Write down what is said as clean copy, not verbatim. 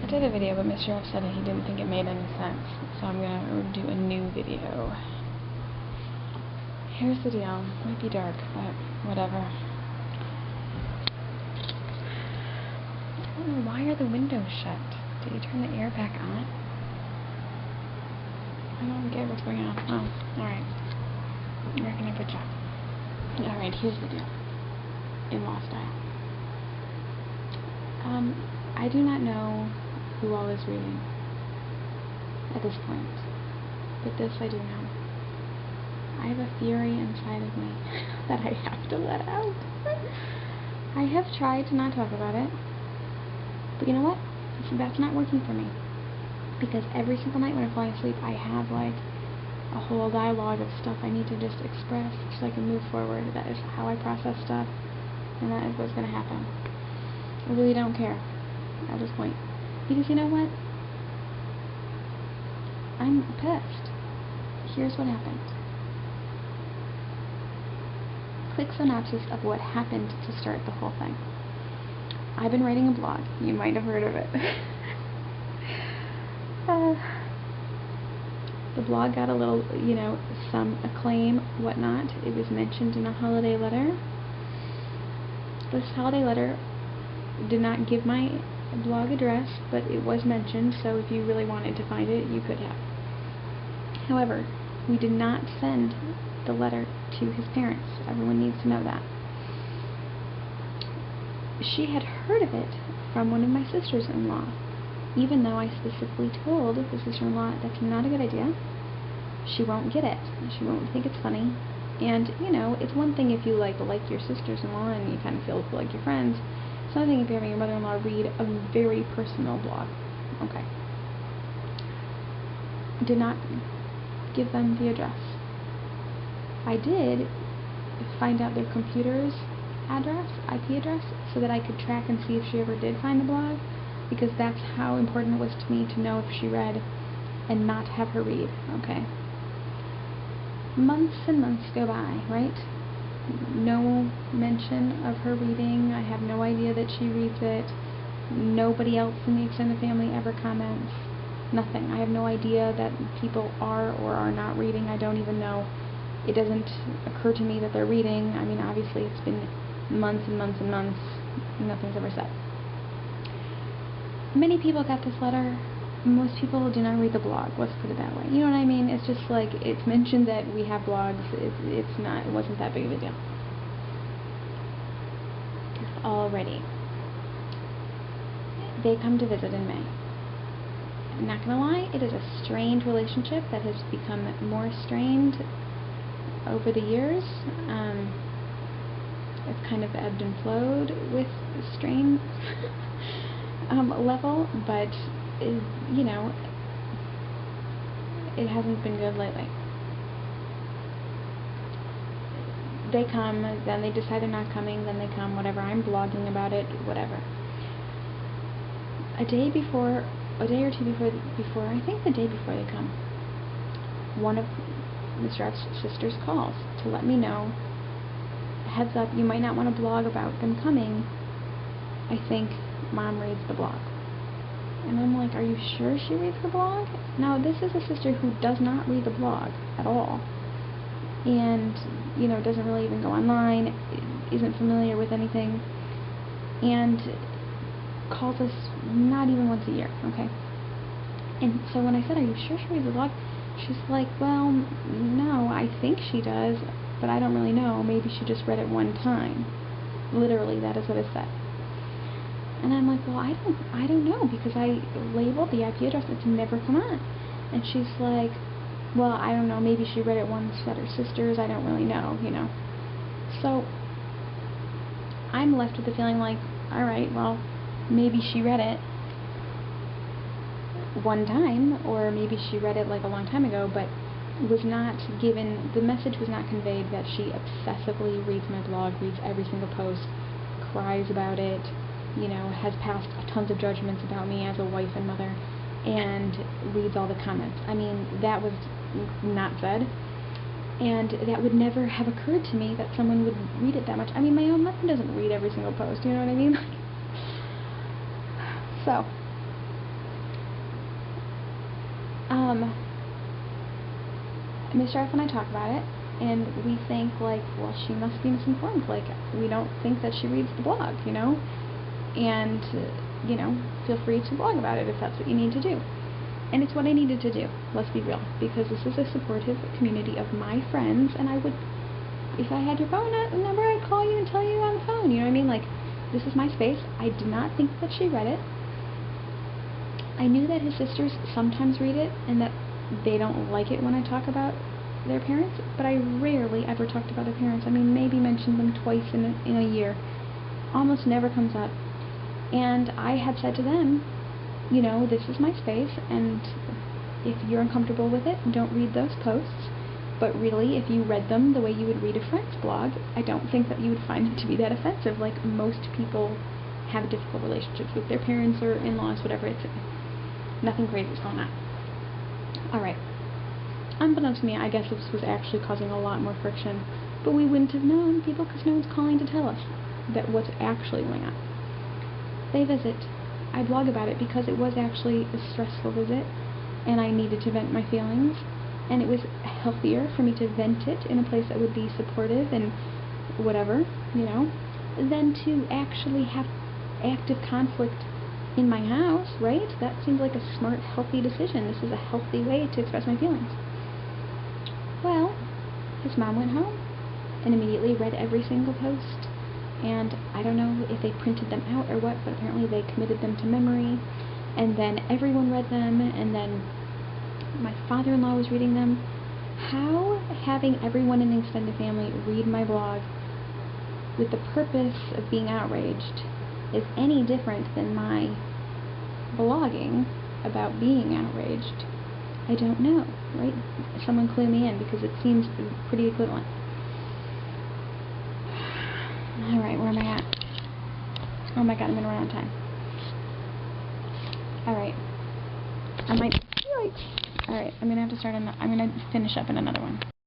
I did a video, but Mr. F said he didn't think it made any sense, so I'm gonna do a new video. Here's the deal. It might be dark, but whatever. I don't know, why are the windows shut? Did he turn the air back on? I don't get what's going on. Oh, alright. Where can I put you? Alright, here's the deal. In-law style. I do not know who all is reading at this point, but this I do know. I have a fury inside of me that I have to let out. I have tried to not talk about it, but you know what? That's not working for me, because every single night when I'm falling asleep, I have like a whole dialogue of stuff I need to just express so I can move forward. That is how I process stuff, and that is what's going to happen. I really don't care at this point, because you know what? I'm pissed. Here's what happened. Quick synopsis of what happened to start the whole thing. I've been writing a blog. You might have heard of it. The blog got a little, some acclaim, whatnot. It was mentioned in a holiday letter. This holiday letter did not give my blog address, but it was mentioned, so if you really wanted to find it, you could have. However, we did not send the letter to his parents. Everyone needs to know that. She had heard of it from one of my sisters-in-law, even though I specifically told the sister-in-law that's not a good idea. She won't get it. She won't think it's funny. And, it's one thing if you like your sisters-in-law and you kind of feel like your friends. It's another thing if you're having your mother-in-law read a very personal blog. Okay. Did not give them the address. I did find out their computer's address, IP address, so that I could track and see if she ever did find the blog, because that's how important it was to me to know if she read and not have her read, okay? Months and months go by, right? No mention of her reading. I have no idea that she reads it. Nobody else in the extended family ever comments. Nothing. I have no idea that people are or are not reading. I don't even know. It doesn't occur to me that they're reading. I mean, obviously it's been months and months and months. Nothing's ever said. Many people got this letter. Most people do not read the blog. Let's put it that way. You know what I mean? It's just like, it's mentioned that we have blogs. It wasn't that big of a deal. Already. They come to visit in May. I'm not gonna lie, it is a strained relationship that has become more strained over the years. It's kind of ebbed and flowed with strain level, but it hasn't been good lately. They come, then they decide they're not coming, then they come, whatever. I'm blogging about it, whatever. A day or two before, I think the day before they come, one of Mr. F's sisters calls to let me know, heads up, you might not want to blog about them coming. I think Mom reads the blog. And I'm like, are you sure she reads the blog? Now, this is a sister who does not read the blog at all. And, doesn't really even go online, isn't familiar with anything, and calls us not even once a year, okay? And so when I said, are you sure she reads the blog? She's like, well, no, I think she does, but I don't really know. Maybe she just read it one time. Literally, that is what it said. And I'm like, well, I don't know, because I labeled the IP address. It's never come on. And she's like, well, I don't know. Maybe she read it once at her sister's. I don't really know, So I'm left with the feeling like, all right, well, maybe she read it one time, or maybe she read it like a long time ago, but was not given, the message was not conveyed that she obsessively reads my blog, reads every single post, cries about it, has passed tons of judgments about me as a wife and mother, and reads all the comments. I mean, that was not said, and that would never have occurred to me that someone would read it that much. I mean, my own mother doesn't read every single post, you know what I mean? So, Mr. F and I talk about it, and we think, like, well, she must be misinformed. Like, we don't think that she reads the blog, you know? And, feel free to blog about it if that's what you need to do. And it's what I needed to do, let's be real, because this is a supportive community of my friends, and I would, if I had your phone number, I'd call you and tell you on the phone, you know what I mean? Like, this is my space. I did not think that she read it. I knew that his sisters sometimes read it, and that they don't like it when I talk about their parents, but I rarely ever talked about their parents. I mean, maybe mentioned them twice in a year. Almost never comes up. And I had said to them, this is my space, and if you're uncomfortable with it, don't read those posts. But really, if you read them the way you would read a friend's blog, I don't think that you would find it to be that offensive. Like, most people have difficult relationships with their parents or in-laws, whatever. It's nothing crazy is going on. Alright. Unbeknownst to me, I guess this was actually causing a lot more friction. But we wouldn't have known, people, because no one's calling to tell us that what's actually going on. They visit. I blog about it because it was actually a stressful visit, and I needed to vent my feelings, and it was healthier for me to vent it in a place that would be supportive and whatever, than to actually have active conflict in my house, right? That seems like a smart, healthy decision. This is a healthy way to express my feelings. Well, his mom went home and immediately read every single post. And I don't know if they printed them out or what, but apparently they committed them to memory. And then everyone read them, and then my father-in-law was reading them. How having everyone in the extended family read my blog with the purpose of being outraged is any different than my blogging about being outraged, I don't know, right? Someone clue me in, because it seems pretty equivalent. Alright, where am I at? Oh my god, I'm gonna run out of time. Alright. Alright, I'm gonna have to start I'm gonna finish up in another one.